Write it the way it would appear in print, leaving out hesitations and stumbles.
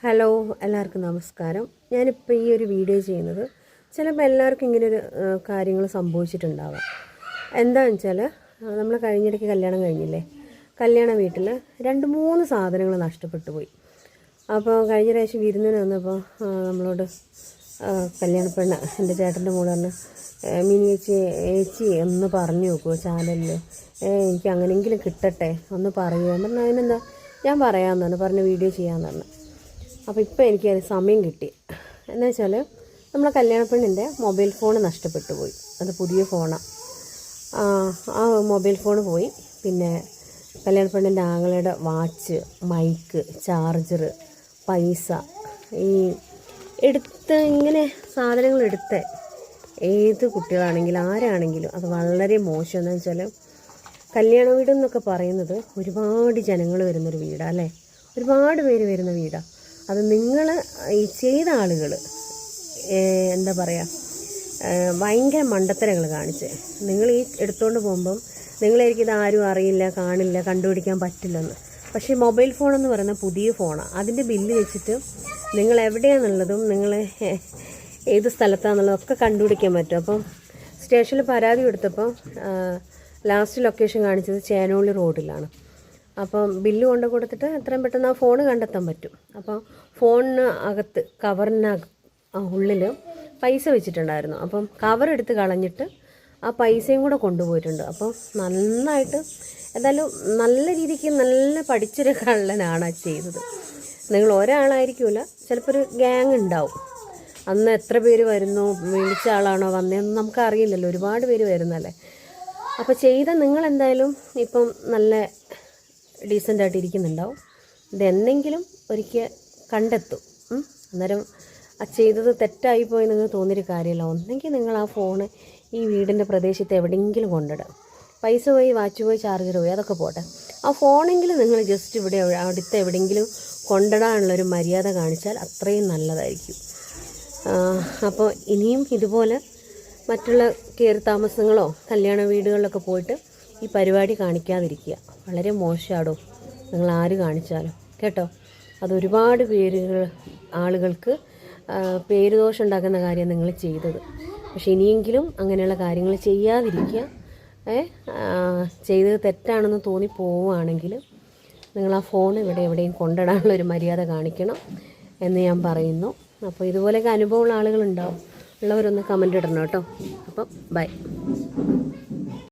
Hello, എല്ലാവർക്കും നമസ്കാരം. ഞാനിപ്പോൾ ഈ ഒരു വീഡിയോ ചെയ്യുന്നത് ചിലപ്പോൾ എല്ലാവർക്കും ഇങ്ങനൊരു കാര്യങ്ങൾ സംഭവിച്ചിട്ടുണ്ടാവാം. എന്താണെന്ന് വെച്ചാൽ നമ്മൾ കഴിഞ്ഞിടയ്ക്ക് കല്യാണം കഴിഞ്ഞില്ലേ, കല്യാണ വീട്ടിൽ 2-3 സാധനങ്ങൾ നഷ്ടപ്പെട്ടു പോയി. അപ്പോൾ കഴിഞ്ഞ പ്രാവശ്യം വിരുന്നിന് വന്നപ്പോൾ നമ്മളോട് കല്യാണ പെണ്ണ് എൻ്റെ ചേട്ടൻ്റെ മോള് പറഞ്ഞ്, മിനി ചേച്ചി ഒന്ന് പറഞ്ഞു നോക്കുമോ ചാനലിൽ, എനിക്ക് അങ്ങനെയെങ്കിലും കിട്ടട്ടെ ഒന്ന് പറയുക. പറഞ്ഞാൽ അതിനെന്താ ഞാൻ പറയാമെന്നാണ് പറഞ്ഞ് വീഡിയോ ചെയ്യാമെന്ന് പറഞ്ഞു. അപ്പോൾ ഇപ്പോൾ എനിക്കത് സമയം കിട്ടി. എന്ന് വെച്ചാൽ നമ്മളെ കല്യാണ പെണ്ണിൻ്റെ മൊബൈൽ ഫോൺ നഷ്ടപ്പെട്ടു പോയി. അത് പുതിയ ഫോണാണ്. ആ മൊബൈൽ ഫോൺ പോയി. പിന്നെ കല്യാണ പെണ്ണിൻ്റെ ആങ്ങളുടെ വാച്ച്, മൈക്ക്, ചാർജർ, പൈസ, ഈ ഇങ്ങനെ സാധനങ്ങൾ ഏത് കുട്ടികളാണെങ്കിലും ആരാണെങ്കിലും അത് വളരെ മോശം. എന്ന് വെച്ചാൽ കല്യാണ വീടെന്നൊക്കെ പറയുന്നത് ഒരുപാട് ജനങ്ങൾ വരുന്നൊരു വീടാണ് അല്ലേ, ഒരുപാട് പേര് വരുന്ന വീടാണ്. അത് നിങ്ങൾ ഈ ചെയ്ത ആളുകൾ എന്താ പറയുക, ഭയങ്കര മണ്ടത്തരങ്ങൾ കാണിച്ച് നിങ്ങൾ ഈ എടുത്തുകൊണ്ട് പോകുമ്പം നിങ്ങളായിരിക്കും ഇത് ആരും അറിയില്ല, കാണില്ല, കണ്ടുപിടിക്കാൻ പറ്റില്ലെന്ന്. പക്ഷേ മൊബൈൽ ഫോണെന്ന് പറയുന്ന പുതിയ ഫോണാണ്. അതിൻ്റെ ബില്ല് വെച്ചിട്ട് നിങ്ങൾ എവിടെയാണെന്നുള്ളതും നിങ്ങൾ ഏത് സ്ഥലത്താണെന്നുള്ളതൊക്കെ കണ്ടുപിടിക്കാൻ പറ്റും. അപ്പം സ്റ്റേഷനിൽ പരാതി കൊടുത്തപ്പോൾ ലാസ്റ്റ് ലൊക്കേഷൻ കാണിച്ചത് ചേനോളി റോഡിലാണ്. അപ്പം ബില്ല് കൊണ്ട് കൊടുത്തിട്ട് എത്രയും പെട്ടെന്ന് ആ ഫോൺ കണ്ടെത്താൻ പറ്റും. അപ്പോൾ ഫോണിന് അകത്ത് ഉള്ളിൽ പൈസ വെച്ചിട്ടുണ്ടായിരുന്നു. അപ്പം കവറെടുത്ത് കളഞ്ഞിട്ട് ആ പൈസയും കൂടെ കൊണ്ടുപോയിട്ടുണ്ട്. അപ്പം നന്നായിട്ട് എന്തായാലും നല്ല രീതിക്ക് നല്ല പഠിച്ചൊരു കള്ളനാണ് ചെയ്തത്. നിങ്ങൾ ഒരാളായിരിക്കില്ല, ചിലപ്പോൾ ഒരു ഗ്യാങ് ഉണ്ടാവും. അന്ന് എത്ര പേര് വരുന്നു, വിളിച്ച ആളാണോ വന്നതെന്ന് നമുക്കറിയില്ലല്ലോ, ഒരുപാട് പേര് വരുന്നല്ലേ. അപ്പോൾ ചെയ്ത നിങ്ങളെന്തായാലും ഇപ്പം നല്ല ഡീസൻ്റായിട്ട് ഇരിക്കുന്നുണ്ടാവും. ഇതെന്തെങ്കിലും ഒരിക്കൽ കണ്ടെത്തും. അന്നേരം ആ ചെയ്തത് തെറ്റായിപ്പോയി നിങ്ങൾ തോന്നിയൊരു കാര്യമില്ല. ഒന്നെങ്കിൽ നിങ്ങൾ ആ ഫോണ് ഈ വീടിൻ്റെ പ്രദേശത്ത് എവിടെയെങ്കിലും കൊണ്ടിടുക. പൈസ പോയി, വാച്ച് പോയി, ചാർജർ പോയി, അതൊക്കെ പോട്ടെ. ആ ഫോണെങ്കിലും നിങ്ങൾ ജസ്റ്റ് ഇവിടെ അടുത്ത് എവിടെയെങ്കിലും കൊണ്ടിടാനുള്ളൊരു മര്യാദ കാണിച്ചാൽ അത്രയും നല്ലതായിരിക്കും. അപ്പോൾ ഇനിയും ഇതുപോലെ മറ്റുള്ള കയറി താമസങ്ങളോ കല്യാണ വീടുകളിലൊക്കെ പോയിട്ട് ഈ പരിപാടി കാണിക്കാതിരിക്കുക. വളരെ മോശമാടോ നിങ്ങൾ ആര് കാണിച്ചാലും കേട്ടോ. അതൊരുപാട് ആളുകൾക്ക് പേരുദോഷം ഉണ്ടാക്കുന്ന കാര്യം നിങ്ങൾ ചെയ്തത്. പക്ഷെ ഇനിയെങ്കിലും അങ്ങനെയുള്ള കാര്യങ്ങൾ ചെയ്യാതിരിക്കുക. ചെയ്തത് തെറ്റാണെന്ന് തോന്നിപ്പോവുകയാണെങ്കിൽ നിങ്ങൾ ആ ഫോൺ എവിടെയും കൊണ്ടിടാനുള്ളൊരു മര്യാദ കാണിക്കണം എന്ന് ഞാൻ പറയുന്നു. അപ്പോൾ ഇതുപോലെയൊക്കെ അനുഭവമുള്ള ആളുകളുണ്ടാവും. ഉള്ളവരൊന്ന് കമൻ്റ് ഇടണം കേട്ടോ. അപ്പം ബൈ.